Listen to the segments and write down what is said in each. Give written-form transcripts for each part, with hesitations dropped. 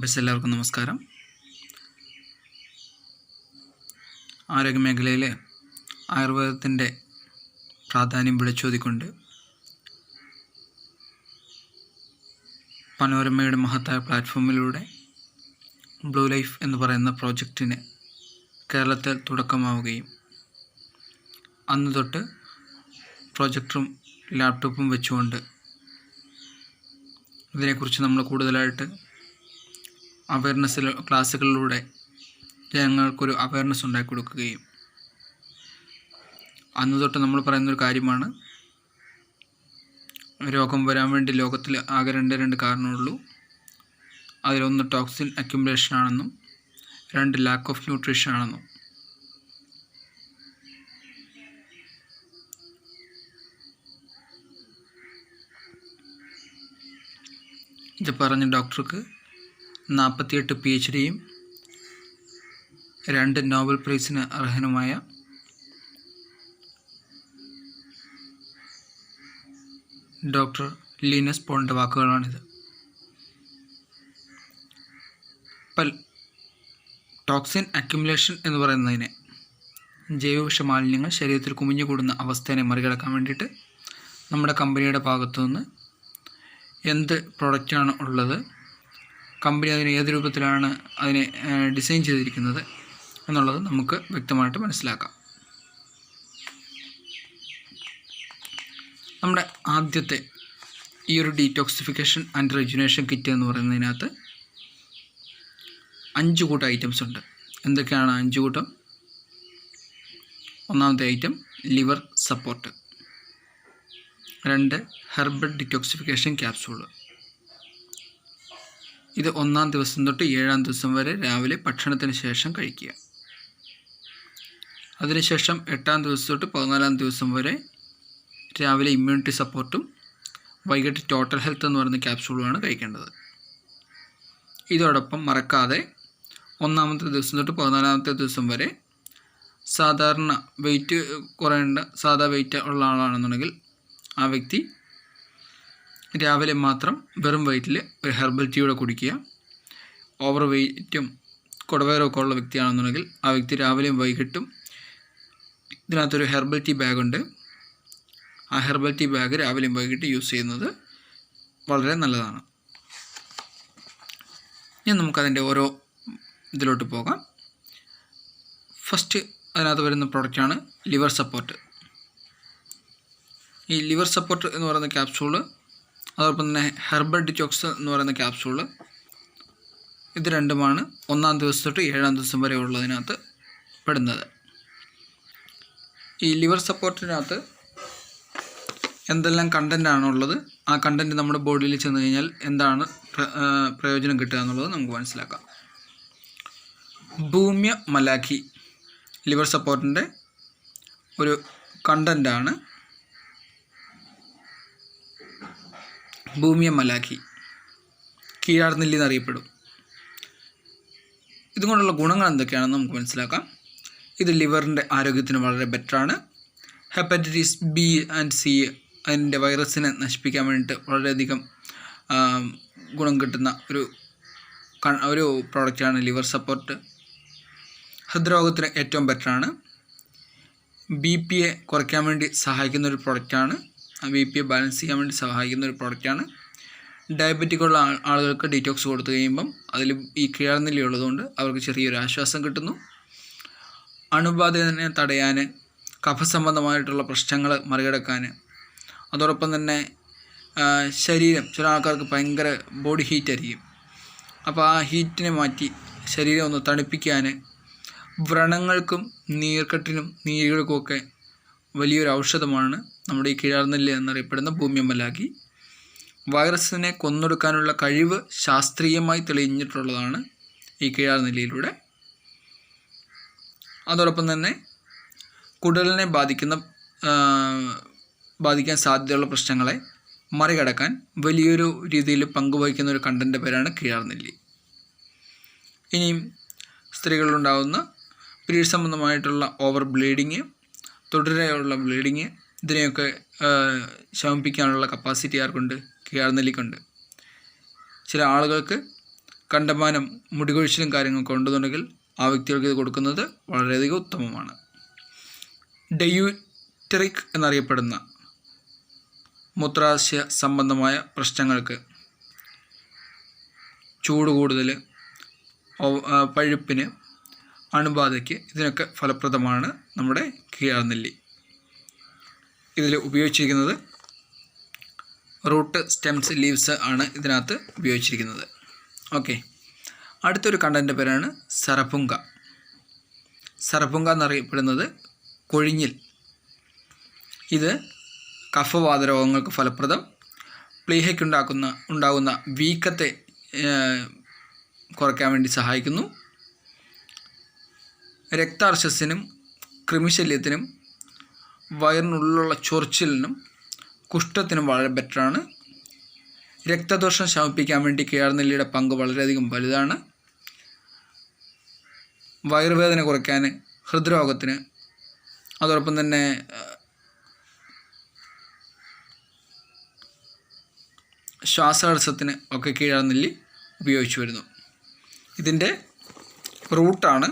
എല്ലാവർക്കും നമസ്കാരം. ആരോഗ്യമേഖലയിൽ ആയുർവേദത്തിൻ്റെ പ്രാധാന്യം വിളിച്ചോതിക്കൊണ്ട് പനോരമയുടെ മഹത്തായ പ്ലാറ്റ്ഫോമിലൂടെ ബ്ലൂ ലൈഫ് എന്ന് പറയുന്ന പ്രോജക്റ്റിന് കേരളത്തിൽ തുടക്കമാവുകയും അന്ന് തൊട്ട് പ്രൊജക്ടറും ലാപ്ടോപ്പും വെച്ചുകൊണ്ട് ഇതിനെക്കുറിച്ച് നമ്മൾ കൂടുതലായിട്ട് ക്ലാസ്സുകളിലൂടെ ജനങ്ങൾക്കൊരു അവയർനെസ് ഉണ്ടാക്കി കൊടുക്കുകയും അന്ന് തൊട്ട് നമ്മൾ പറയുന്നൊരു കാര്യമാണ്, രോഗം വരാൻ വേണ്ടി ലോകത്തിൽ ആകെ രണ്ട് കാരണമുള്ളൂ. അതിലൊന്ന് ടോക്സിൻ അക്യുമുലേഷൻ ആണെന്നും രണ്ട് ലാക്ക് ഓഫ് ന്യൂട്രീഷൻ ആണെന്നും. ഇത് പറഞ്ഞ ഡോക്ടർക്ക് 48 PhDയും 2 നോബൽ പ്രൈസിന് അർഹനുമായ ഡോക്ടർ ലീനസ് പോളിൻ്റെ വാക്കുകളാണിത്. ടോക്സിൻ അക്യുമുലേഷൻ എന്ന് പറയുന്നതിനെ, ജൈവവിഷ മാലിന്യങ്ങൾ ശരീരത്തിൽ കുമിഞ്ഞുകൂടുന്ന അവസ്ഥയെ മറികടക്കാൻ വേണ്ടിയിട്ട് നമ്മുടെ കമ്പനിയുടെ ഭാഗത്തുനിന്ന് എന്ത് പ്രൊഡക്റ്റാണ് ഉള്ളത്, കമ്പനി അതിനെ ഏത് രൂപത്തിലാണ് അതിനെ ഡിസൈൻ ചെയ്തിരിക്കുന്നത് എന്നുള്ളത് നമുക്ക് വ്യക്തമായിട്ട് മനസ്സിലാക്കാം. നമ്മുടെ ആദ്യത്തെ ഈ ഒരു ഡീറ്റോക്സിഫിക്കേഷൻ ആൻഡ് റെജുനേഷൻ കിറ്റ് എന്ന് പറയുന്നതിനകത്ത് 5 കൂട്ടം ഐറ്റംസ് ഉണ്ട്. എന്തൊക്കെയാണ് 5 കൂട്ടം? ഒന്നാമത്തെ item liver support, 2 herbal detoxification capsule. ഇത് 1-ാം ദിവസം തൊട്ട് 7-ാം ദിവസം വരെ രാവിലെ ഭക്ഷണത്തിന് ശേഷം കഴിക്കുക. അതിനുശേഷം 8-ാം ദിവസം തൊട്ട് 14-ാം ദിവസം വരെ രാവിലെ ഇമ്മ്യൂണിറ്റി സപ്പോർട്ടും വൈകിട്ട് ടോട്ടൽ ഹെൽത്ത് എന്ന് പറയുന്ന ക്യാപ്സൂളുമാണ് കഴിക്കേണ്ടത്. ഇതോടൊപ്പം മറക്കാതെ 1-ാമത്തെ ദിവസം തൊട്ട് 14-ാമത്തെ ദിവസം വരെ സാധാരണ വെയിറ്റ് കുറയേണ്ട സാധാ വെയിറ്റ് ഉള്ള ആളാണെന്നുണ്ടെങ്കിൽ ആ വ്യക്തി രാവിലെ മാത്രം വെറും വയറ്റിൽ ഒരു ഹെർബൽ ടീയോടെ കുടിക്കുക. ഓവർ വെയിറ്റും കുടവയറൊക്കെ ഉള്ള വ്യക്തിയാണെന്നുണ്ടെങ്കിൽ ആ വ്യക്തി രാവിലെയും വൈകിട്ടും ഇതിനകത്തൊരു ഹെർബൽ ടീ ബാഗുണ്ട്. ആ ഹെർബൽ ടീ ബാഗ് രാവിലെയും വൈകിട്ട് യൂസ് ചെയ്യുന്നത് വളരെ നല്ലതാണ്. ഇനി നമുക്കതിൻ്റെ ഓരോ ഇതിലോട്ട് പോകാം. ഫസ്റ്റ് അതിനകത്ത് വരുന്ന പ്രോഡക്റ്റാണ് ലിവർ സപ്പോർട്ട്. ഈ ലിവർ സപ്പോർട്ട് എന്ന് പറയുന്ന ക്യാപ്സൂള്, അതോടൊപ്പം തന്നെ ഹെർബൽ ഡിറ്റോക്സ് എന്ന് പറയുന്ന ക്യാപ്സൂള്, ഇത് രണ്ടുമാണ് 1-ാം ദിവസം തൊട്ട് 7-ാം ദിവസം വരെ ഉള്ളതിനകത്ത് പെടുന്നത്. ഈ ലിവർ സപ്പോർട്ടിനകത്ത് എന്തെല്ലാം കണ്ടൻ്റാണുള്ളത്, ആ കണ്ടൻറ്റ് നമ്മുടെ ബോഡിയിൽ ചെന്ന് കഴിഞ്ഞാൽ എന്താണ് പ്രയോജനം കിട്ടുക എന്നുള്ളത് നമുക്ക് മനസ്സിലാക്കാം. ഭൂമ്യ മലാഖി ലിവർ സപ്പോർട്ടിൻ്റെ ഒരു കണ്ടൻ്റാണ്. ഭൂമ്യ മലാഖി കീഴാർനെല്ലി എന്നറിയപ്പെടും. ഇതുകൊണ്ടുള്ള ഗുണങ്ങൾ എന്തൊക്കെയാണെന്ന് നമുക്ക് മനസ്സിലാക്കാം. ഇത് ലിവറിൻ്റെ ആരോഗ്യത്തിന് വളരെ ബെറ്ററാണ്. ഹെപ്പറ്റൈറ്റിസ് B and C അതിൻ്റെ വൈറസിനെ നശിപ്പിക്കാൻ വേണ്ടിയിട്ട് വളരെയധികം ഗുണം കിട്ടുന്ന ഒരു പ്രോഡക്റ്റാണ് ലിവർ സപ്പോർട്ട്. ഹൃദ്രോഗത്തിന് ഏറ്റവും ബെറ്ററാണ്. BP കുറയ്ക്കാൻ വേണ്ടി സഹായിക്കുന്ന ഒരു പ്രോഡക്റ്റാണ്. BP ബാലൻസ് ചെയ്യാൻ വേണ്ടി സഹായിക്കുന്ന ഒരു പ്രോഡക്റ്റാണ്. ഡയബറ്റിക് ഉള്ള ആളുകൾക്ക് ഡീറ്റോക്സ് കൊടുത്തു കഴിയുമ്പം അതിൽ ഈ കീഴാർനെല്ലി ഉള്ളതുകൊണ്ട് അവർക്ക് ചെറിയൊരു ആശ്വാസം കിട്ടുന്നു. അണുബാധനെ തടയാൻ, കഫസംബന്ധമായിട്ടുള്ള പ്രശ്നങ്ങൾ മറികടക്കാൻ, അതോടൊപ്പം തന്നെ ശരീരം, ചില ആൾക്കാർക്ക് ഭയങ്കര ബോഡി ഹീറ്റായിരിക്കും. അപ്പോൾ ആ ഹീറ്റിനെ മാറ്റി ശരീരം ഒന്ന് തണുപ്പിക്കാൻ, വ്രണങ്ങൾക്കും നീർക്കെട്ടിനും നീരുകൾക്കുമൊക്കെ വലിയൊരു ഔഷധമാണ് നമ്മുടെ ഈ കീഴാർനെല്ലി എന്നറിയപ്പെടുന്ന ഭൂമ്യ മലാഖി. വൈറസിനെ കൊന്നൊടുക്കാനുള്ള കഴിവ് ശാസ്ത്രീയമായി തെളിഞ്ഞിട്ടുള്ളതാണ് ഈ കീഴാർനെല്ലിയിലൂടെ. അതോടൊപ്പം തന്നെ കുടലിനെ ബാധിക്കാൻ സാധ്യതയുള്ള പ്രശ്നങ്ങളെ മറികടക്കാൻ വലിയൊരു രീതിയിൽ പങ്കുവഹിക്കുന്ന ഒരു കണ്ടൻ്റെ പേരാണ് കീഴാർനെല്ലി. ഇനിയും സ്ത്രീകളിലുണ്ടാകുന്ന പീരീഡ് സംബന്ധമായിട്ടുള്ള ഓവർ ബ്ലീഡിങ്, തുടരെയുള്ള ബ്ലീഡിങ്, ഇതിനെയൊക്കെ ശമിപ്പിക്കാനുള്ള കപ്പാസിറ്റി ആർക്കുണ്ട്? കീഴാർനെല്ലിക്കുണ്ട്. ചില ആളുകൾക്ക് കണ്ടമാനം മുടികൊഴിച്ചിലും കാര്യങ്ങളൊക്കെ ഉണ്ടെന്നുണ്ടെങ്കിൽ ആ വ്യക്തികൾക്ക് ഇത് കൊടുക്കുന്നത് വളരെയധികം ഉത്തമമാണ്. ഡയൂറ്ററിക് എന്നറിയപ്പെടുന്ന മൂത്രാശയ സംബന്ധമായ പ്രശ്നങ്ങൾക്ക്, ചൂട് കൂടുതൽ, പഴുപ്പിന്, അണുബാധയ്ക്ക് ഇതിനൊക്കെ ഫലപ്രദമാണ് നമ്മുടെ കീഴാർനെല്ലി. ഇതിൽ ഉപയോഗിച്ചിരിക്കുന്നത് റൂട്ട്, സ്റ്റെംസ്, ലീവ്സ് ആണ് ഇതിനകത്ത് ഉപയോഗിച്ചിരിക്കുന്നത്. ഓക്കെ, അടുത്തൊരു കണ്ടൻ്റെ പേരാണ് സരപുങ്ക. സരപുങ്ക എന്നറിയപ്പെടുന്നത് കൊഴിഞ്ഞിൽ. ഇത് കഫവാത രോഗങ്ങൾക്ക് ഫലപ്രദം, പ്ലീഹയ്ക്ക് ഉണ്ടാകുന്ന വീക്കത്തെ കുറയ്ക്കാൻ വേണ്ടി സഹായിക്കുന്നു, രക്താർശസ്സിനും കൃമിശല്യത്തിനും വയറിനുള്ളിലുള്ള ചൊറിച്ചിലിനും കുഷ്ഠത്തിനും വളരെ ബെറ്ററാണ്. രക്തദോഷം ശമിപ്പിക്കാൻ വേണ്ടി കീഴാർനെല്ലിയുടെ പങ്ക് വളരെയധികം വലുതാണ്. വയറുവേദന കുറയ്ക്കാൻ, ഹൃദ്രോഗത്തിന്, അതോടൊപ്പം തന്നെ ശ്വാസതടസ്സത്തിന് ഒക്കെ കീഴാർനെല്ലി ഉപയോഗിച്ചു വരുന്നു. ഇതിൻ്റെ റൂട്ടാണ്,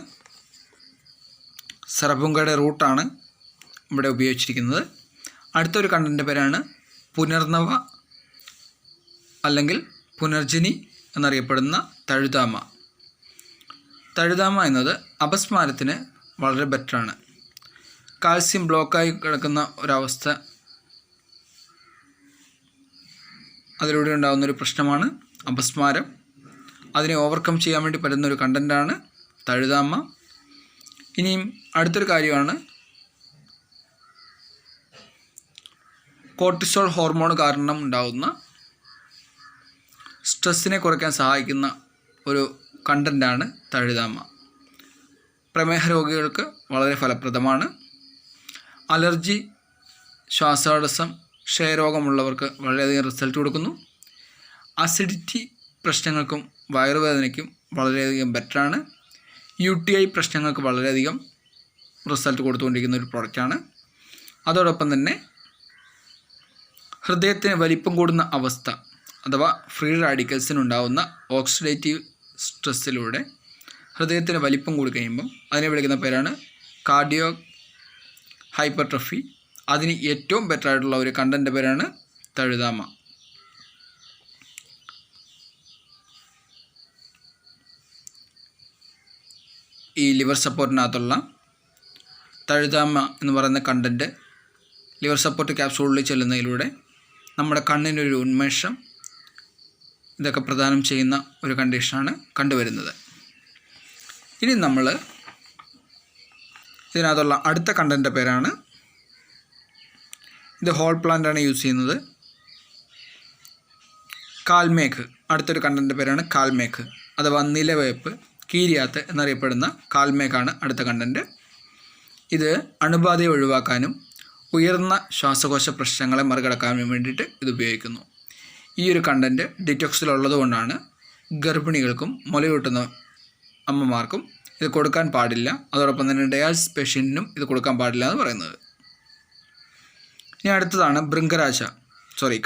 സരപുങ്കയുടെ റൂട്ടാണ് ഇവിടെ ഉപയോഗിച്ചിരിക്കുന്നത്. അടുത്തൊരു കണ്ടൻ്റെ പേരാണ് പുനർനവ അല്ലെങ്കിൽ പുനർജനി എന്നറിയപ്പെടുന്ന തഴുതാമ. തഴുതാമ എന്നത് അപസ്മാരത്തിന് വളരെ ബെറ്ററാണ്. കാൽസ്യം ബ്ലോക്കായി കിടക്കുന്ന ഒരവസ്ഥ, അതിലൂടെ ഉണ്ടാകുന്നൊരു പ്രശ്നമാണ് അപസ്മാരം. അതിനെ ഓവർകം ചെയ്യാൻ വേണ്ടി പറ്റുന്നൊരു കണ്ടൻ്റാണ് തഴുതാമ. ഇനിയും അടുത്തൊരു കാര്യമാണ് കോർട്ടിസോൾ ഹോർമോൺ കാരണം ഉണ്ടാകുന്ന സ്ട്രെസ്സിനെ കുറയ്ക്കാൻ സഹായിക്കുന്ന ഒരു കണ്ടൻ്റാണ് തഴുതാമ. പ്രമേഹ രോഗികൾക്ക് വളരെ ഫലപ്രദമാണ്. അലർജി, ശ്വാസതടസ്സം, ക്ഷയരോഗമുള്ളവർക്ക് വളരെയധികം റിസൾട്ട് കൊടുക്കുന്നു. അസിഡിറ്റി പ്രശ്നങ്ങൾക്കും വയറുവേദനയ്ക്കും വളരെയധികം ബെറ്ററാണ്. UTI പ്രശ്നങ്ങൾക്ക് വളരെയധികം റിസൾട്ട് കൊടുത്തുകൊണ്ടിരിക്കുന്ന ഒരു പ്രോഡക്റ്റാണ്. അതോടൊപ്പം തന്നെ ഹൃദയത്തിന് വലിപ്പം കൂടുന്ന അവസ്ഥ അഥവാ ഫ്രീ റാഡിക്കൽസിനുണ്ടാകുന്ന ഓക്സിഡേറ്റീവ് സ്ട്രെസ്സിലൂടെ ഹൃദയത്തിന് വലിപ്പം കൂടി കഴിയുമ്പം അതിനെ വിളിക്കുന്ന പേരാണ് കാർഡിയോ ഹൈപ്പർട്രഫി. അതിന് ഏറ്റവും ബെറ്ററായിട്ടുള്ള ഒരു കണ്ടൻ്റെ പേരാണ് തഴുതാമ. ഈ ലിവർ സപ്പോർട്ടിനകത്തുള്ള തഴുതാമ എന്ന് പറയുന്ന കണ്ടൻറ്റ് ലിവർ സപ്പോർട്ട് ക്യാപ്സൂളിൽ ചെല്ലുന്നതിലൂടെ നമ്മുടെ കണ്ണിനൊരു ഉന്മേഷം, ഇതൊക്കെ പ്രദാനം ചെയ്യുന്ന ഒരു കണ്ടീഷനാണ് കണ്ടുവരുന്നത്. ഇനി നമ്മൾ ഇതിനകത്തുള്ള അടുത്ത കണ്ടൻ്റെ പേരാണ്, ഇത് ഹോൾ പ്ലാന്റാണ് യൂസ് ചെയ്യുന്നത്, കാൽമേഘ്. അടുത്തൊരു കണ്ടൻ്റെ പേരാണ് കാൽമേഘ് അഥവാ നിലവേപ്പ്, കീരിയാത്ത് എന്നറിയപ്പെടുന്ന കാൽമേഘാണ് അടുത്ത കണ്ടൻറ്റ്. ഇത് അണുബാധയെ ഒഴിവാക്കാനും ഉയർന്ന ശ്വാസകോശ പ്രശ്നങ്ങളെ മറികടക്കാനും വേണ്ടിയിട്ട് ഇത് ഉപയോഗിക്കുന്നു. ഈ ഒരു കണ്ടൻറ്റ് ഡിറ്റോക്സിലുള്ളത് കൊണ്ടാണ് ഗർഭിണികൾക്കും മുലയൂട്ടുന്ന അമ്മമാർക്കും ഇത് കൊടുക്കാൻ പാടില്ല. അതോടൊപ്പം തന്നെ ഡയാലിസിസ് പേഷ്യൻറ്റിനും ഇത് കൊടുക്കാൻ പാടില്ല എന്ന് പറയുന്നത്. ഇനി അടുത്തതാണ് ഭൃംഗരാജ.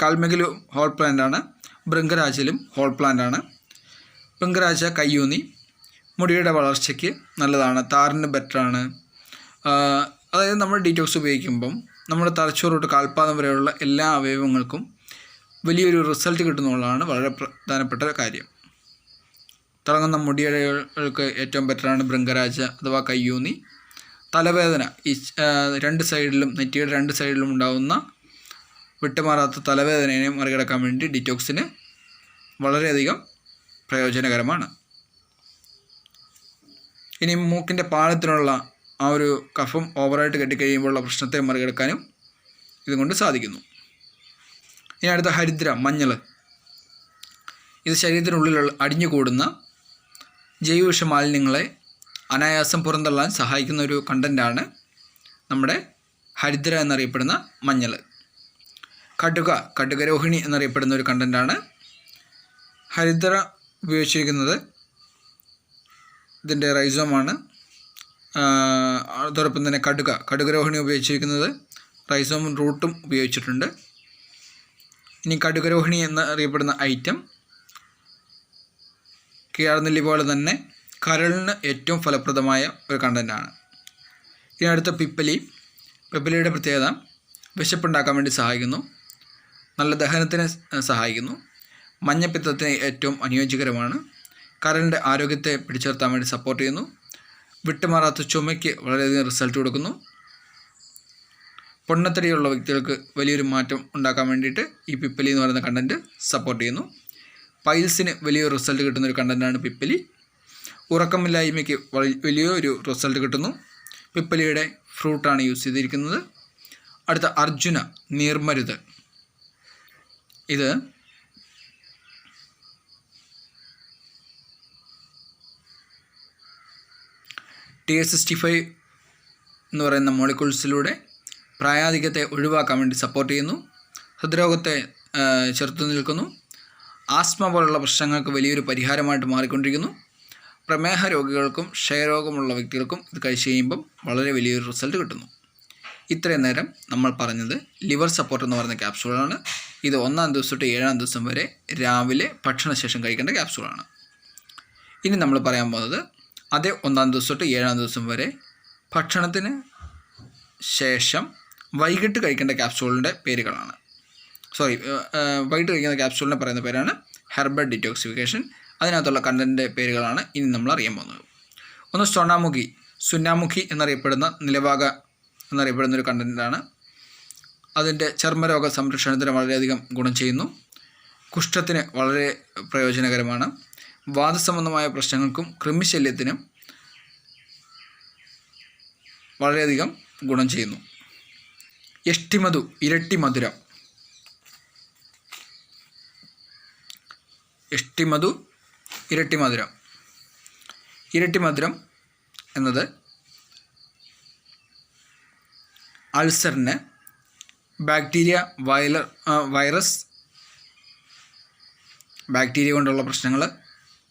കാൽമേഘിലും ഹോൾ പ്ലാന്റാണ്, ഭൃംഗരാജിലും ഹോൾ പ്ലാന്റാണ്. ഭൃംഗരാജ കയ്യൂന്നി മുടിയുടെ വളർച്ചയ്ക്ക് നല്ലതാണ്, താരന് ബെറ്ററാണ്. അതായത് നമ്മൾ ഡീറ്റോക്സ് ഉപയോഗിക്കുമ്പം നമ്മുടെ തലച്ചോറ് തൊട്ട് കാൽപാദം വരെയുള്ള എല്ലാ അവയവങ്ങൾക്കും വലിയൊരു റിസൾട്ട് കിട്ടുന്നുള്ളതാണ് വളരെ പ്രധാനപ്പെട്ട കാര്യം. തിളങ്ങുന്ന മുടിയിഴകൾക്ക് ഏറ്റവും ബെറ്ററാണ് ഭൃംഗരാജ അഥവാ കയ്യൂന്നി. തലവേദന, ഈ രണ്ട് സൈഡിലും, നെറ്റിയുടെ രണ്ട് സൈഡിലും ഉണ്ടാകുന്ന വിട്ടുമാറാത്ത തലവേദനയെ മറികടക്കാൻ വേണ്ടി ഡിറ്റോക്സിന് വളരെയധികം പ്രയോജനകരമാണ്. ഇനി മൂക്കിൻ്റെ പാളത്തിനുള്ള ആ ഒരു കഫം ഓവറായിട്ട് കെട്ടിക്കഴിയുമ്പോഴുള്ള പ്രശ്നത്തെ മറികടക്കാനും ഇതുകൊണ്ട് സാധിക്കുന്നു. ഇനി അടുത്ത ഹരിദ്ര, മഞ്ഞൾ. ഇത് ശരീരത്തിനുള്ളിൽ അടിഞ്ഞുകൂടുന്ന ജൈവവിഷ മാലിന്യങ്ങളെ അനായാസം പുറന്തള്ളാൻ സഹായിക്കുന്ന ഒരു കണ്ടൻ്റാണ് നമ്മുടെ ഹരിദ്ര എന്നറിയപ്പെടുന്ന മഞ്ഞൾ. കടുകരോഹിണി എന്നറിയപ്പെടുന്ന ഒരു കണ്ടൻ്റാണ്. ഹരിദ്ര ഉപയോഗിച്ചിരിക്കുന്നത് ഇതിൻ്റെ റൈസോമാണ്. അതോടൊപ്പം തന്നെ കടുകരോഹിണി ഉപയോഗിച്ചിരിക്കുന്നത് റൈസോമും റൂട്ടും ഉപയോഗിച്ചിട്ടുണ്ട്. ഇനി കടുകരോഹിണി എന്നറിയപ്പെടുന്ന ഐറ്റം കീഴാർനെല്ലി പോലെ തന്നെ കരളിന് ഏറ്റവും ഫലപ്രദമായ ഒരു കണ്ടൻറ്റാണ്. ഇനി അടുത്ത പിപ്പലിയുടെ പ്രത്യേകത വിശപ്പുണ്ടാക്കാൻ വേണ്ടി സഹായിക്കുന്നു, നല്ല ദഹനത്തിന് സഹായിക്കുന്നു, മഞ്ഞപ്പിത്തത്തിന് ഏറ്റവും അനുയോജ്യകരമാണ്, കരളിൻ്റെ ആരോഗ്യത്തെ പിടിച്ചുനിർത്താൻ വേണ്ടി സപ്പോർട്ട് ചെയ്യുന്നു, വിട്ടുമാറാത്ത ചുമയ്ക്ക് വളരെയധികം റിസൾട്ട് കൊടുക്കുന്നു, പൊണ്ണത്തടിയുള്ള വ്യക്തികൾക്ക് വലിയൊരു മാറ്റം ഉണ്ടാക്കാൻ വേണ്ടിയിട്ട് ഈ പിപ്പലി എന്ന് പറയുന്ന കണ്ടൻറ്റ് സപ്പോർട്ട് ചെയ്യുന്നു. പൈൽസിന് വലിയൊരു റിസൾട്ട് കിട്ടുന്ന ഒരു കണ്ടൻറ്റാണ് പിപ്പലി. ഉറക്കമില്ലായ്മയ്ക്ക് വലിയൊരു റിസൾട്ട് കിട്ടുന്നു. പിപ്പലിയുടെ ഫ്രൂട്ടാണ് യൂസ് ചെയ്തിരിക്കുന്നത്. അടുത്ത അർജുന നീർമരുത്. ഇത് TS65 എന്ന് പറയുന്ന മോളിക്യൂൾസിലൂടെ പ്രായാധിക്യത്തെ ഒഴിവാക്കാൻ വേണ്ടി സപ്പോർട്ട് ചെയ്യുന്നു, ഹൃദ്രോഗത്തെ ചെറുത്തു നിൽക്കുന്നു, ആസ്മ പോലുള്ള പ്രശ്നങ്ങൾക്ക് വലിയൊരു പരിഹാരമായിട്ട് മാറിക്കൊണ്ടിരിക്കുന്നു. പ്രമേഹ രോഗികൾക്കും ക്ഷയരോഗമുള്ള വ്യക്തികൾക്കും ഇത് കഴിച്ച് കഴിയുമ്പം വളരെ വലിയൊരു റിസൾട്ട് കിട്ടുന്നു. ഇത്രയും നേരം നമ്മൾ പറഞ്ഞത് ലിവർ സപ്പോർട്ട് എന്ന് പറയുന്ന ക്യാപ്സൂളാണ്. ഇത് 1-ാം ദിവസം തൊട്ട് 7-ാം ദിവസം വരെ രാവിലെ ഭക്ഷണശേഷം കഴിക്കേണ്ട ക്യാപ്സൂളാണ്. ഇനി നമ്മൾ പറയാൻ പോകുന്നത് അതേ 1-ാം ദിവസം തൊട്ട് 7-ാം ദിവസം വരെ ഭക്ഷണത്തിന് ശേഷം വൈകിട്ട് കഴിക്കേണ്ട ക്യാപ്സൂളിൻ്റെ പേരുകളാണ്. വൈകിട്ട് കഴിക്കുന്ന ക്യാപ്സൂളിനെ പറയുന്ന പേരാണ് ഹെർബൽ ഡിറ്റോക്സിഫിക്കേഷൻ. അതിനകത്തുള്ള കണ്ടൻറ്റിൻ്റെ പേരുകളാണ് ഇനി നമ്മൾ അറിയാൻ പോകുന്നത്. ഒന്ന് സുന്നാമുഖി എന്നറിയപ്പെടുന്ന നിലവാക എന്നറിയപ്പെടുന്ന ഒരു കണ്ടൻറ്റാണ്. അതിൻ്റെ ചർമ്മരോഗ സംരക്ഷണത്തിന് വളരെയധികം ഗുണം ചെയ്യുന്നു. കുഷ്ഠത്തിന് വളരെ പ്രയോജനകരമാണ്. വാതസംബന്ധമായ പ്രശ്നങ്ങൾക്കും കൃമിശല്യത്തിനും വളരെയധികം ഗുണം ചെയ്യുന്നു. യഷ്ടിമധു ഇരട്ടി മധുരം. യഷ്ടിമധു ഇരട്ടി മധുരം. ഇരട്ടി മധുരം എന്നത് അൾസറിന്, ബാക്ടീരിയ, വൈറസ്, ബാക്ടീരിയ കൊണ്ടുള്ള പ്രശ്നങ്ങൾ,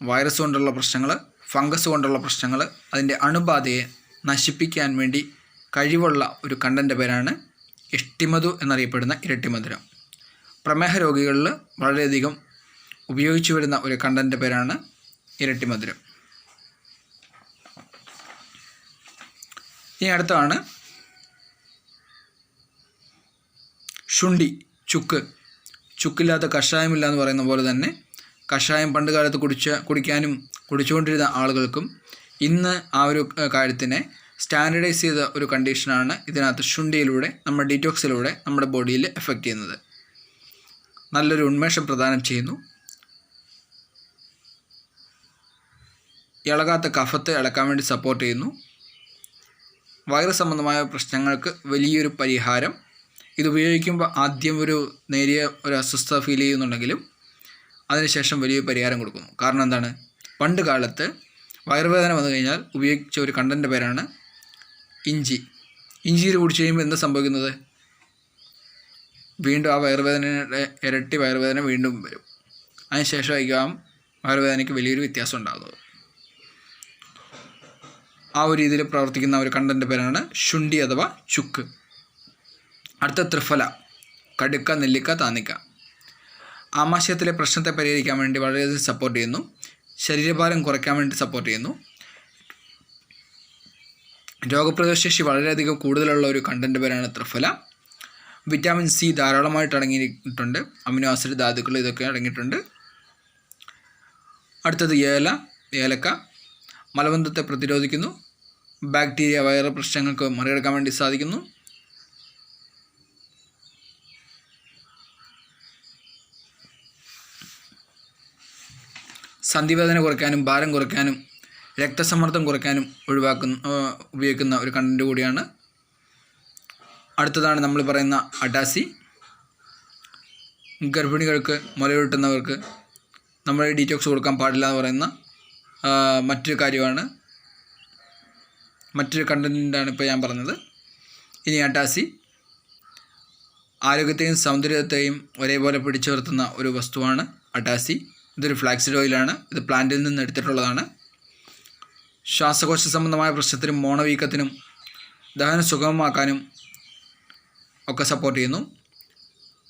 വൈറസ് കൊണ്ടുള്ള പ്രശ്നങ്ങൾ, ഫംഗസ് കൊണ്ടുള്ള പ്രശ്നങ്ങൾ, അതിൻ്റെ അണുബാധയെ നശിപ്പിക്കാൻ വേണ്ടി കഴിവുള്ള ഒരു കണ്ടൻ്റെ പേരാണ് യഷ്ടിമധു എന്നറിയപ്പെടുന്ന ഇരട്ടി മധുരം. പ്രമേഹ രോഗികളിൽ വളരെയധികം ഉപയോഗിച്ചു വരുന്ന ഒരു കണ്ടൻ്റെ പേരാണ് ഇരട്ടി മധുരം. ഇനി അടുത്താണ് ശുണ്ഠി, ചുക്കില്ലാത്ത കഷായമില്ല എന്ന് പറയുന്ന പോലെ തന്നെ കഷായം പണ്ട് കാലത്ത് കുടിച്ചുകൊണ്ടിരുന്ന ആളുകൾക്കും ഇന്ന് ആ ഒരു കാര്യത്തിനെ സ്റ്റാൻഡർഡൈസ് ചെയ്ത ഒരു കണ്ടീഷനാണ് ഇതിനകത്ത് ശുണ്ഠിയിലൂടെ, നമ്മുടെ ഡീറ്റോക്സിലൂടെ നമ്മുടെ ബോഡിയിൽ എഫക്റ്റ് ചെയ്യുന്നത്. നല്ലൊരു ഉന്മേഷം പ്രദാനം ചെയ്യുന്നു. ഇളകാത്ത കഫത്തെ ഇളക്കാൻ വേണ്ടി സപ്പോർട്ട് ചെയ്യുന്നു. വൈറസ് സംബന്ധമായ പ്രശ്നങ്ങൾക്ക് വലിയൊരു പരിഹാരം. ഇത് ഉപയോഗിക്കുമ്പോൾ ആദ്യം നേരിയ ഒരു അസ്വസ്ഥത ഫീൽ ചെയ്യുന്നുണ്ടെങ്കിലും അതിനുശേഷം വലിയൊരു പരിഹാരം കൊടുക്കുന്നു. കാരണം എന്താണ്? പണ്ട് കാലത്ത് വയറുവേദന വന്നു കഴിഞ്ഞാൽ ഉപയോഗിച്ച ഒരു കണ്ടൻ്റെ പേരാണ് ഇഞ്ചി. ഇഞ്ചിയിൽ കുടിച്ച് കഴിയുമ്പോൾ എന്താ സംഭവിക്കുന്നത്? വീണ്ടും ആ വയറുവേദനയുടെ ഇരട്ടി വയറുവേദന വീണ്ടും വരും. അതിനുശേഷമായിരിക്കും വയറുവേദനയ്ക്ക് വലിയൊരു വ്യത്യാസം ഉണ്ടാകുന്നത്. ആ ഒരു രീതിയിൽ പ്രവർത്തിക്കുന്ന ഒരു കണ്ടൻ്റെ പേരാണ് ശുണ്ഠി അഥവാ ചുക്ക്. അടുത്ത ത്രിഫല, കടുക്ക, നെല്ലിക്ക, താന്നിക്ക. ആമാശയത്തിലെ പ്രശ്നത്തെ പരിഹരിക്കാൻ വേണ്ടി വളരെയധികം സപ്പോർട്ട് ചെയ്യുന്നു. ശരീരഭാരം കുറയ്ക്കാൻ വേണ്ടി സപ്പോർട്ട് ചെയ്യുന്നു. രോഗപ്രതിരോധശേഷി വളരെയധികം കൂടുതലുള്ള ഒരു കണ്ടൻ്റെ പേരാണ് ത്രിഫല. വിറ്റാമിൻ സി ധാരാളമായിട്ട് അടങ്ങിയിട്ടുണ്ട്. അമിനോ ആസിഡ്, ധാതുക്കൾ ഇതൊക്കെ അടങ്ങിയിട്ടുണ്ട്. അടുത്തത് ഏലക്ക മലബന്ധത്തെ പ്രതിരോധിക്കുന്നു. ബാക്ടീരിയ, വൈറസ് പ്രശ്നങ്ങൾക്ക് മറികടക്കാൻ വേണ്ടി സാധിക്കുന്നു. സന്ധിവേദന കുറയ്ക്കാനും ഭാരം കുറയ്ക്കാനും രക്തസമ്മർദ്ദം കുറയ്ക്കാനും ഉപയോഗിക്കുന്ന ഒരു കണ്ടൻറ്റ് കൂടിയാണ്. അടുത്തതാണ് നമ്മൾ പറയുന്ന അടാസി. ഗർഭിണികൾക്ക്, മുലയൂട്ടുന്നവർക്ക് നമ്മൾ ഡീറ്റോക്സ് കൊടുക്കാൻ പാടില്ല എന്ന് പറയുന്ന മറ്റൊരു കാര്യമാണ്, മറ്റൊരു കണ്ടൻറ്റാണ് ഇപ്പോൾ ഞാൻ പറഞ്ഞത്. ഇനി അടാസി ആരോഗ്യത്തെയും സൗന്ദര്യത്തെയും ഒരേപോലെ പിടിച്ചു നിർത്തുന്ന ഒരു വസ്തുവാണ് അടാസി. ഇതൊരു ഫ്ലാക്സിഡ് ഓയിലാണ്. ഇത് പ്ലാന്റിൽ നിന്ന് എടുത്തിട്ടുള്ളതാണ്. ശ്വാസകോശ സംബന്ധമായ പ്രശ്നത്തിനും മോണവീക്കത്തിനും ദഹനം സുഗമമാക്കാനും ഒക്കെ സപ്പോർട്ട് ചെയ്യുന്നു.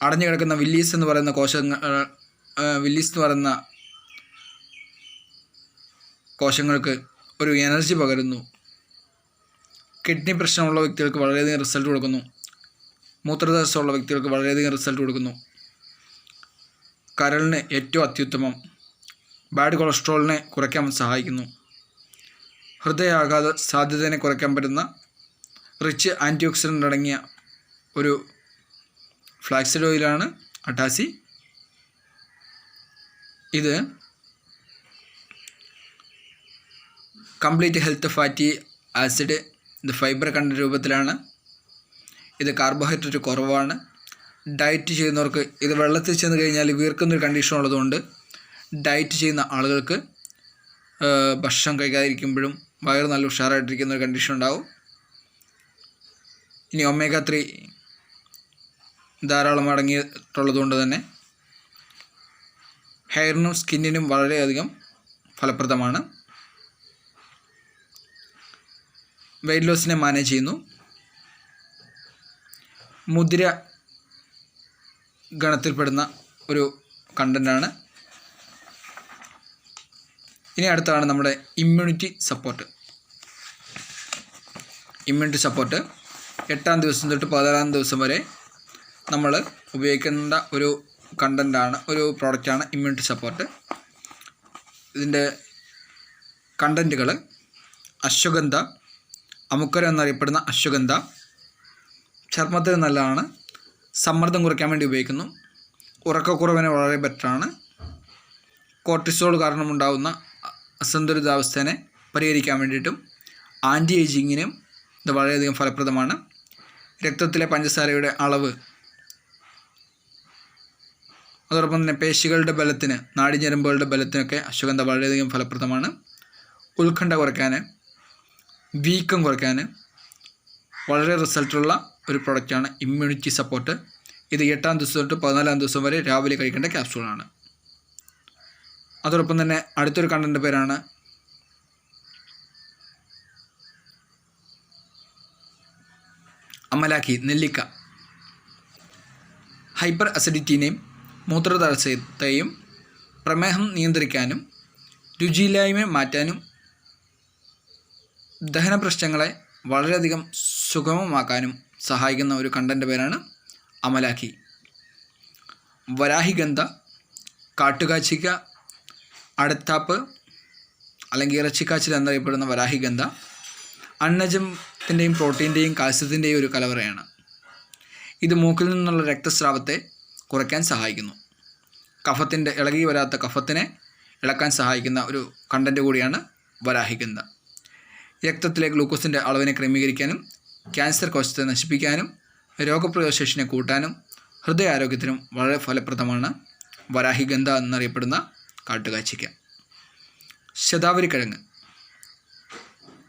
അടഞ്ഞു കിടക്കുന്ന വില്ലീസ് എന്ന് പറയുന്ന കോശങ്ങൾക്ക് ഒരു എനർജി പകരുന്നു. കിഡ്നി പ്രശ്നമുള്ള വ്യക്തികൾക്ക് വളരെയധികം റിസൾട്ട് കൊടുക്കുന്നു. മൂത്രതടസ്സമുള്ള വ്യക്തികൾക്ക് വളരെയധികം റിസൾട്ട് കൊടുക്കുന്നു. കരളിന് ഏറ്റവും അത്യുത്തമം. ബാഡ് കൊളസ്ട്രോളിനെ കുറയ്ക്കാൻ സഹായിക്കുന്നു. ഹൃദയാഘാത സാധ്യതയെ കുറയ്ക്കാൻ പറ്റുന്ന റിച്ച് ആൻറ്റി ഓക്സിഡൻ്റ് അടങ്ങിയ ഒരു ഫ്ലാക്സീഡ് ഓയിലാണ് അട്ടാസി. ഇത് കംപ്ലീറ്റ് ഹെൽത്ത് ഫാറ്റി ആസിഡ്, ഇത് ഫൈബർ കണ്ട രൂപത്തിലാണ്. ഇത് കാർബോഹൈഡ്രേറ്റ് കുറവാണ്. ഡയറ്റ് ചെയ്യുന്നവർക്ക് ഇത് വെള്ളത്തിൽ ചെന്ന് കഴിഞ്ഞാൽ വീർക്കുന്നൊരു കണ്ടീഷൻ ഉള്ളതുകൊണ്ട് ഡയറ്റ് ചെയ്യുന്ന ആളുകൾക്ക് ഭക്ഷണം കഴിക്കാതിരിക്കുമ്പോഴും വയറ് നല്ല ഉഷാറായിട്ടിരിക്കുന്ന ഒരു കണ്ടീഷൻ ഉണ്ടാവും. ഇനി ഒമേഗ 3 ധാരാളം അടങ്ങിയിട്ടുള്ളത് കൊണ്ട് തന്നെ ഹെയറിനും സ്കിന്നിനും വളരെയധികം ഫലപ്രദമാണ്. വെയ്റ്റ് ലോസിനെ മാനേജ് ചെയ്യുന്നു. മുതിര ഗണത്തിൽപ്പെടുന്ന ഒരു കണ്ടൻ്റാണ്. ഇനി അടുത്താണ് നമ്മുടെ ഇമ്മ്യൂണിറ്റി സപ്പോർട്ട്. 8-ാം ദിവസം തൊട്ട് 14-ാം ദിവസം വരെ നമ്മൾ ഉപയോഗിക്കേണ്ട ഒരു കണ്ടൻ്റാണ്, ഒരു പ്രോഡക്റ്റാണ് ഇമ്മ്യൂണിറ്റി സപ്പോർട്ട്. ഇതിൻ്റെ കണ്ടൻറ്റുകൾ അശ്വഗന്ധ, അമുക്കര എന്നറിയപ്പെടുന്ന അശ്വഗന്ധ ചർമ്മത്തിന് നല്ലതാണ്. സമ്മർദ്ദം കുറയ്ക്കാൻ വേണ്ടി ഉപയോഗിക്കുന്നു. ഉറക്കക്കുറവിന് വളരെ ബെറ്ററാണ്. കോർട്ടിസോൾ കാരണമുണ്ടാകുന്ന അസന്തുലിതാവസ്ഥയെ പരിഹരിക്കാൻ വേണ്ടിയിട്ടും ആൻറ്റി ഏജിങ്ങിനും ഇത് വളരെയധികം ഫലപ്രദമാണ്. രക്തത്തിലെ പഞ്ചസാരയുടെ അളവ്, അതോടൊപ്പം തന്നെ പേശികളുടെ ബലത്തിന്, നാഡിഞരമ്പുകളുടെ ബലത്തിനൊക്കെ അശ്വഗന്ധ വളരെയധികം ഫലപ്രദമാണ്. ഉത്കണ്ഠ കുറയ്ക്കാൻ, വീക്കം കുറയ്ക്കാൻ വളരെ റിസൾട്ടുള്ള ഒരു പ്രൊഡക്റ്റാണ് ഇമ്മ്യൂണിറ്റി സപ്പോർട്ട്. ഇത് 8-ാം ദിവസം തൊട്ട് 14-ാം ദിവസം വരെ രാവിലെ കഴിക്കേണ്ട ക്യാപ്സൂളാണ്. അതോടൊപ്പം തന്നെ അടുത്തൊരു കണ്ടൻ്റെ പേരാണ് അമലാക്കി, നെല്ലിക്ക. ഹൈപ്പർ അസിഡിറ്റിനെയും മൂത്രതടസ്സത്തെയും പ്രമേഹം നിയന്ത്രിക്കാനും രുചിയില്ലായ്മ മാറ്റാനും ദഹന പ്രശ്നങ്ങളെ വളരെയധികം സുഗമമാക്കാനും സഹായിക്കുന്ന ഒരു കണ്ടൻ്റെ പേരാണ് അമലാക്കി. വരാഹിഗന്ധ, കാട്ടുകാച്ചിക്ക, അടത്താപ്പ് അല്ലെങ്കിൽ ഇറച്ചിക്കാച്ചിൽ എന്നറിയപ്പെടുന്ന വരാഹിഗന്ധ അന്നജത്തിൻ്റെയും പ്രോട്ടീൻ്റെയും കാൽസ്യത്തിൻ്റെയും ഒരു കലവറയാണ്. ഇത് മൂക്കിൽ നിന്നുള്ള രക്തസ്രാവത്തെ കുറയ്ക്കാൻ സഹായിക്കുന്നു. കഫത്തിൻ്റെ ഇളകി വരാത്ത കഫത്തിനെ ഇളക്കാൻ സഹായിക്കുന്ന ഒരു കണ്ടൻ്റ് കൂടിയാണ് വരാഹിഗന്ധ. രക്തത്തിലെ ഗ്ലൂക്കോസിൻ്റെ അളവിനെ ക്രമീകരിക്കാനും ക്യാൻസർ കോശത്തെ നശിപ്പിക്കാനും രോഗപ്രതിരോധശേഷിനെ കൂട്ടാനും ഹൃദയാരോഗ്യത്തിനും വളരെ ഫലപ്രദമാണ് വരാഹിഗന്ധ എന്നറിയപ്പെടുന്ന കാട്ടുകാച്ചിക്ക. ശതാവരിക്കിഴങ്ങ്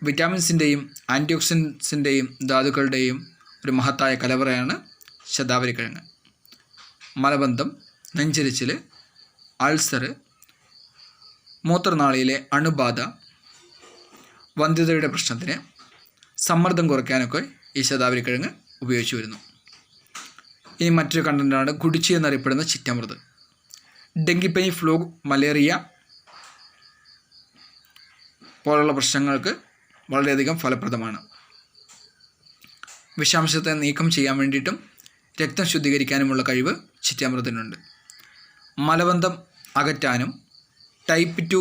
വിറ്റാമിൻസിൻ്റെയും ആൻറ്റി ഓക്സിഡൻസിൻ്റെയും ധാതുക്കളുടെയും ഒരു മഹത്തായ കലവറയാണ് ശതാവരിക്കിഴങ്ങ്. മലബന്ധം, നെഞ്ചരിച്ചിൽ, അൾസർ, മൂത്രനാളിയിലെ അണുബാധ, വന്ധ്യതയുടെ പ്രശ്നത്തിന്, സമ്മർദ്ദം കുറയ്ക്കാനൊക്കെ ഈ ശതാവരിക്കിഴങ്ങ് ഉപയോഗിച്ചു വരുന്നു. ഇനി മറ്റൊരു കണ്ടൻ്റാണ് കുടിച്ചി എന്നറിയപ്പെടുന്ന ചിറ്റമൃത്. ഡെങ്കിപ്പനി, ഫ്ലൂ, മലേറിയ പോലുള്ള പ്രശ്നങ്ങൾക്ക് വളരെയധികം ഫലപ്രദമാണ്. വിഷാംശത്തെ നീക്കം ചെയ്യാൻ വേണ്ടിയിട്ടും രക്തം ശുദ്ധീകരിക്കാനുമുള്ള കഴിവ് ചിറ്റമൃതിനുണ്ട്. മലബന്ധം അകറ്റാനും ടൈപ്പ് 2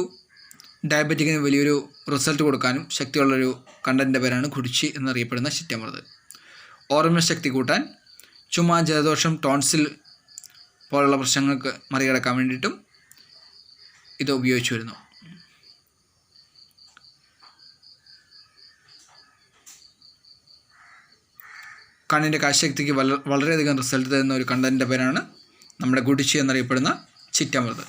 ഡയബറ്റിക്കിന് വലിയൊരു റിസൾട്ട് കൊടുക്കാനും ശക്തിയുള്ളൊരു കണ്ടൻ്റെ പേരാണ് കുടിച്ചി എന്നറിയപ്പെടുന്ന ചിറ്റമൃത്. ഓർമ്മ ശക്തി കൂട്ടാൻ, ചുമ, ജലദോഷം, ടോൺസിൽ പോലുള്ള പ്രശ്നങ്ങൾക്ക് മറികടക്കാൻ വേണ്ടിയിട്ടും ഇത് ഉപയോഗിച്ചു വരുന്നു. കണ്ണിൻ്റെ കാഴ്ചശക്തിക്ക് വളരെയധികം റിസൾട്ട് തരുന്ന ഒരു കണ്ടൻ്റെ പേരാണ് നമ്മുടെ കുടിച്ചി എന്നറിയപ്പെടുന്ന ചിറ്റമൃത്.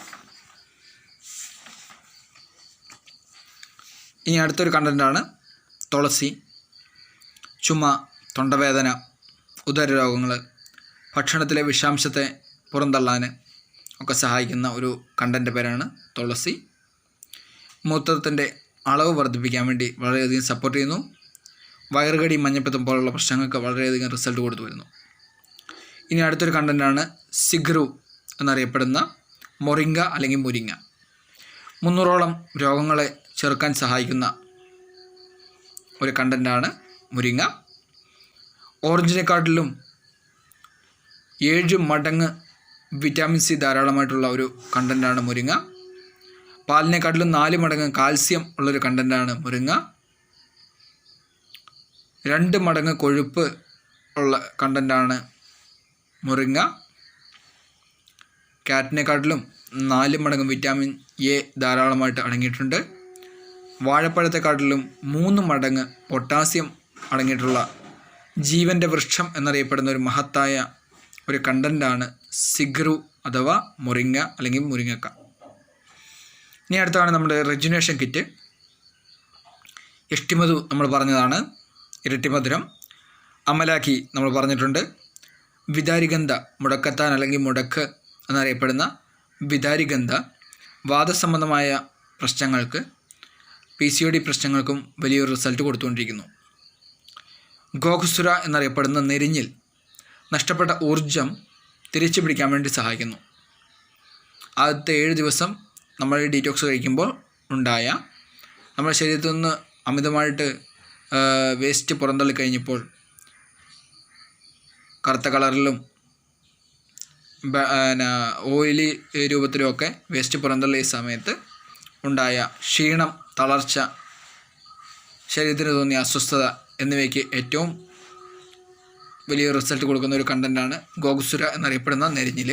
ഇനി അടുത്തൊരു കണ്ടൻ്റാണ് തുളസി. ചുമ, തൊണ്ടവേദന, ഉദരരോഗങ്ങൾ, ഭക്ഷണത്തിലെ വിഷാംശത്തെ പുറന്തള്ളാൻ ഒക്കെ സഹായിക്കുന്ന ഒരു കണ്ടൻ്റെ പേരാണ് തുളസി. മൂത്രത്തിൻ്റെ അളവ് വർദ്ധിപ്പിക്കാൻ വേണ്ടി വളരെയധികം സപ്പോർട്ട് ചെയ്യുന്നു. വയറുകടി, മഞ്ഞപ്പിത്തം പോലുള്ള പ്രശ്നങ്ങൾക്ക് വളരെയധികം റിസൾട്ട് കൊടുത്തു വരുന്നു. ഇനി അടുത്തൊരു കണ്ടൻ്റാണ് സിഗ്രു എന്നറിയപ്പെടുന്ന മൊറിങ്ക അല്ലെങ്കിൽ മുരിങ്ങ. 300ഓളം രോഗങ്ങളെ ചെറുക്കാൻ സഹായിക്കുന്ന ഒരു കണ്ടൻ്റാണ് മുരിങ്ങ. ഓറഞ്ചിനെക്കാട്ടിലും 7 മടങ്ങ് വിറ്റാമിൻ സി ധാരാളമായിട്ടുള്ള ഒരു കണ്ടൻ്റാണ് മുരിങ്ങ. പാലിനെക്കാട്ടിലും 4 മടങ്ങ് കാൽസ്യം ഉള്ളൊരു കണ്ടൻ്റാണ് മുരിങ്ങ. 2 മടങ്ങ് കൊഴുപ്പ് ഉള്ള കണ്ടൻ്റാണ് മുരിങ്ങ. ക്യാരറ്റിനെക്കാട്ടിലും 4 മടങ്ങ് വിറ്റാമിൻ എ ധാരാളമായിട്ട് അടങ്ങിയിട്ടുണ്ട്. വാഴപ്പഴത്തെക്കാട്ടിലും 3 മടങ്ങ് പൊട്ടാസ്യം അടങ്ങിയിട്ടുള്ള ജീവൻ്റെ വൃക്ഷം എന്നറിയപ്പെടുന്ന ഒരു മഹത്തായ ഒരു കണ്ടൻ്റാണ് സിഗ്രു അഥവാ മുരിങ്ങ അല്ലെങ്കിൽ മുരിങ്ങക്ക. ഇനി അടുത്താണ് നമ്മുടെ റെജുനേഷൻ കിറ്റ്. ഇഷ്ടിമധു നമ്മൾ പറഞ്ഞതാണ്, ഇരട്ടിമധുരം. അമലാക്കി നമ്മൾ പറഞ്ഞിട്ടുണ്ട്. വിതാരിഗന്ധ, മുടക്കത്താൻ അല്ലെങ്കിൽ മുടക്ക് എന്നറിയപ്പെടുന്ന വിതാരിഗന്ധ വാദസംബന്ധമായ പ്രശ്നങ്ങൾക്ക്, PCOD പ്രശ്നങ്ങൾക്കും വലിയൊരു റിസൾട്ട് കൊടുത്തുകൊണ്ടിരിക്കുന്നു. ഗോഖുസുര എന്നറിയപ്പെടുന്ന നെരിഞ്ഞിൽ നഷ്ടപ്പെട്ട ഊർജം തിരിച്ചു പിടിക്കാൻ വേണ്ടി സഹായിക്കുന്നു. ആദ്യത്തെ 7 ദിവസം നമ്മൾ ഡീറ്റോക്സ് കഴിക്കുമ്പോൾ ഉണ്ടായ നമ്മുടെ ശരീരത്തിൽ നിന്ന് അമിതമായിട്ട് വേസ്റ്റ് പുറന്തള്ളി കഴിഞ്ഞപ്പോൾ കറുത്ത കളറിലും ഓയിലി രൂപത്തിലുമൊക്കെ വേസ്റ്റ് പുറന്തള്ളിയ സമയത്ത് ഉണ്ടായ ക്ഷീണം, തളർച്ച, ശരീരത്തിന് തോന്നിയ അസ്വസ്ഥത എന്നിവയ്ക്ക് ഏറ്റവും വലിയ റിസൾട്ട് കൊടുക്കുന്ന ഒരു കണ്ടൻ്റാണ് ഗോഖുസുര എന്നറിയപ്പെടുന്ന നെരിഞ്ഞിൽ.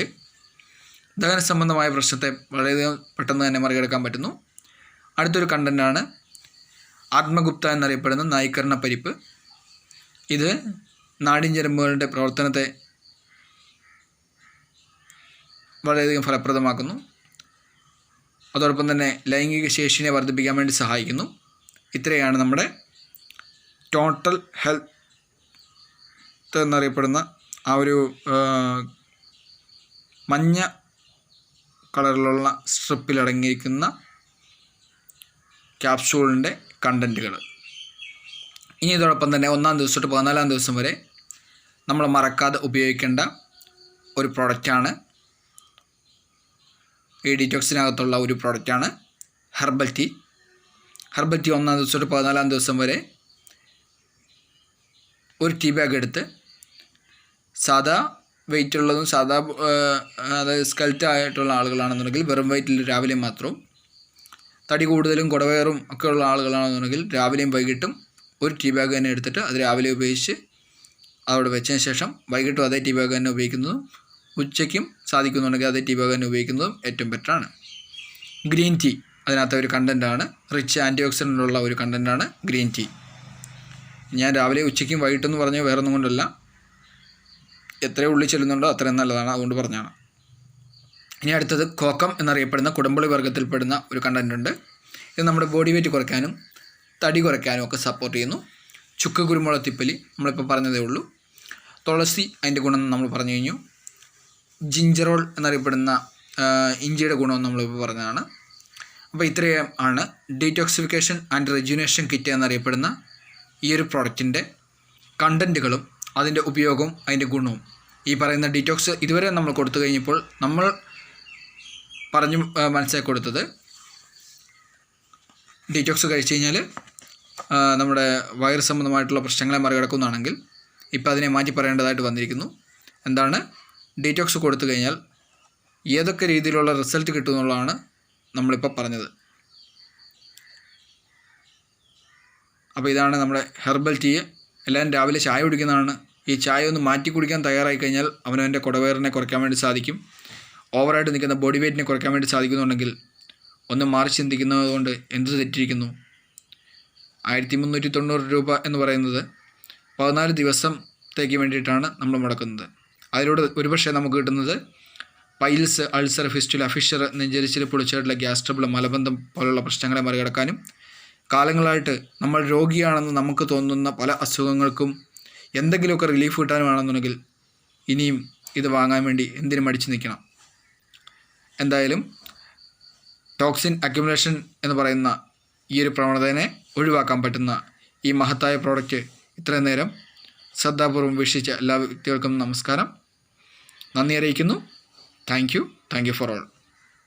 ദഹന സംബന്ധമായ പ്രശ്നത്തെ വളരെയധികം പെട്ടെന്ന് തന്നെ മറികടക്കാൻ പറ്റുന്നു. അടുത്തൊരു കണ്ടൻ്റാണ് ആത്മഗുപ്ത എന്നറിയപ്പെടുന്ന നായ്ക്കരണ പരിപ്പ്. ഇത് നാഡീഞരമ്പുകളുടെ പ്രവർത്തനത്തെ വളരെയധികം ഫലപ്രദമാക്കുന്നു. അതോടൊപ്പം തന്നെ ലൈംഗിക ശേഷിയെ വർദ്ധിപ്പിക്കാൻ വേണ്ടി സഹായിക്കുന്നു. ഇത്രയാണ് നമ്മുടെ ടോട്ടൽ ഹെൽത്ത് എന്നറിയപ്പെടുന്ന ആ ഒരു മഞ്ഞ കളറിലുള്ള സ്ട്രിപ്പിലടങ്ങിയിരിക്കുന്ന ക്യാപ്സൂളിൻ്റെ കണ്ടൻറ്റുകൾ. ഇനി ഇതോടൊപ്പം തന്നെ 1-ാം ദിവസം തൊട്ട് 14-ാം ദിവസം വരെ നമ്മൾ മറക്കാതെ ഉപയോഗിക്കേണ്ട ഒരു പ്രോഡക്റ്റാണ്, ഈ ഡീറ്റോക്സിനകത്തുള്ള ഒരു പ്രോഡക്റ്റാണ് ഹെർബൽ ടീ. ഹെർബൽ ടീ 1-ാം ദിവസം തൊട്ട് 14-ാം ദിവസം വരെ ഒരു ടീ ബാഗ് എടുത്ത് സാധാ വെയിറ്റ് ഉള്ളതും സാധാ അതായത് സ്കെൽറ്റ് ആയിട്ടുള്ള ആളുകളാണെന്നുണ്ടെങ്കിൽ വെറും വെയിറ്റിൽ രാവിലെ മാത്രവും, തടി കൂടുതലും കുടവയറും ഒക്കെ ഉള്ള ആളുകളാണെന്നുണ്ടെങ്കിൽ രാവിലെയും വൈകിട്ടും ഒരു ടീ ബാഗ് തന്നെ എടുത്തിട്ട് അത് രാവിലെ ഉപയോഗിച്ച് അവിടെ വെച്ചതിന് ശേഷം വൈകിട്ടും അതേ ടീ ബാഗ് തന്നെ ഉപയോഗിക്കുന്നതും, ഉച്ചയ്ക്കും സാധിക്കുന്നുണ്ടെങ്കിൽ അതേ ടീ ബാഗ് തന്നെ ഉപയോഗിക്കുന്നതും ഏറ്റവും ബെറ്ററാണ്. ഗ്രീൻ ടീ അതിനകത്തെ ഒരു കണ്ടൻ്റാണ്, റിച്ച് ആൻറ്റി ഓക്സിഡൻ്റ് ഉള്ള ഒരു കണ്ടൻ്റാണ് ഗ്രീൻ ടീ. ഞാൻ രാവിലെ ഉച്ചയ്ക്കും വൈകിട്ടെന്ന് പറഞ്ഞാൽ വേറെ ഒന്നും കൊണ്ടല്ല, എത്ര ഉള്ളിൽ ചെല്ലുന്നുണ്ടോ അത്രയും നല്ലതാണ്, അതുകൊണ്ട് പറഞ്ഞാണ്. ഇനി അടുത്തത് കോക്കം എന്നറിയപ്പെടുന്ന കുടമ്പുളി വർഗ്ഗത്തിൽപ്പെടുന്ന ഒരു കണ്ടൻ്റ് ഉണ്ട്. ഇത് നമ്മുടെ ബോഡി വെയിറ്റ് കുറയ്ക്കാനും തടി കുറയ്ക്കാനും ഒക്കെ സപ്പോർട്ട് ചെയ്യുന്നു. ചുക്ക് കുരുമുളക് തിപ്പലി നമ്മളിപ്പോൾ പറഞ്ഞതേ ഉള്ളൂ. തുളസി അതിൻ്റെ ഗുണം നമ്മൾ പറഞ്ഞു കഴിഞ്ഞു. ജിഞ്ചറോൾ എന്നറിയപ്പെടുന്ന ഇഞ്ചിയുടെ ഗുണം നമ്മളിപ്പോൾ പറഞ്ഞതാണ്. അപ്പോൾ ഇത്രയും ആണ് ഡീറ്റോക്സിഫിക്കേഷൻ ആൻഡ് റെജുനേഷൻ കിറ്റ് എന്നറിയപ്പെടുന്ന ഈ ഒരു പ്രോഡക്റ്റിൻ്റെ കണ്ടൻറ്റുകളും അതിൻ്റെ ഉപയോഗവും അതിൻ്റെ ഗുണവും. ഈ പറയുന്ന ഡീറ്റോക്സ് ഇതുവരെ നമ്മൾ കൊടുത്തു കഴിഞ്ഞപ്പോൾ നമ്മൾ പറഞ്ഞു മനസ്സിലാക്കി കൊടുത്തത് ഡീറ്റോക്സ് കഴിച്ചു കഴിഞ്ഞാൽ നമ്മുടെ വയറ് സംബന്ധമായിട്ടുള്ള പ്രശ്നങ്ങളെ മറികടക്കുന്നതാണെങ്കിൽ ഇപ്പോൾ അതിനെ മാറ്റി പറയേണ്ടതായിട്ട് വന്നിരിക്കുന്നു. എന്താണ് ഡീറ്റോക്സ് കൊടുത്തു കഴിഞ്ഞാൽ ഏതൊക്കെ രീതിയിലുള്ള റിസൾട്ട് കിട്ടുമെന്നുള്ളതാണ് നമ്മളിപ്പോൾ പറഞ്ഞത്. അപ്പോൾ ഇതാണ് നമ്മുടെ ഹെർബൽ ടീ. എല്ലാവരും രാവിലെ ചായ കുടിക്കുന്നതാണ്. ഈ ചായ ഒന്ന് മാറ്റി കുടിക്കാൻ തയ്യാറായി കഴിഞ്ഞാൽ അവനവൻ്റെ കുടവയറിനെ കുറയ്ക്കാൻ വേണ്ടി സാധിക്കും. ഓവറായിട്ട് നിൽക്കുന്ന ബോഡി വെയ്റ്റിനെ കുറയ്ക്കാൻ വേണ്ടി സാധിക്കുന്നുണ്ടെങ്കിൽ ഒന്ന് മാറി ചിന്തിക്കുന്നത് കൊണ്ട് എന്ത് തെറ്റിയിരിക്കുന്നു? 1390 രൂപ എന്ന് പറയുന്നത് 14 ദിവസത്തേക്ക് വേണ്ടിയിട്ടാണ് നമ്മൾ മുടക്കുന്നത്. അതിലൂടെ ഒരുപക്ഷെ നമുക്ക് കിട്ടുന്നത് പൈൽസ്, അൾസർ, ഫിസ്റ്റുല, ഫിഷർ, നെഞ്ചരിച്ചിൽ, പൊളിച്ചേട്ടുള്ള ഗ്യാസ് ട്രബിൾ, മലബന്ധം പോലുള്ള പ്രശ്നങ്ങളെ മറികടക്കാനും കാലങ്ങളായിട്ട് നമ്മൾ രോഗിയാണെന്ന് നമുക്ക് തോന്നുന്ന പല അസുഖങ്ങൾക്കും എന്തെങ്കിലുമൊക്കെ റിലീഫ് കിട്ടാനുമാണെന്നുണ്ടെങ്കിൽ ഇനിയും ഇത് വാങ്ങാൻ വേണ്ടി എന്തിനും മടിച്ചു നിൽക്കണം. എന്തായാലും ടോക്സിൻ അക്യുമുലേഷൻ എന്ന് പറയുന്ന ഈ ഒരു പ്രവണതയെ ഒഴിവാക്കാൻ പറ്റുന്ന ഈ മഹത്തായ പ്രോഡക്റ്റ് ഇത്രയും നേരം ശ്രദ്ധാപൂർവ്വം വീക്ഷിച്ച എല്ലാ വ്യക്തികൾക്കും നമസ്കാരം, നന്ദി അറിയിക്കുന്നു. Thank you for all.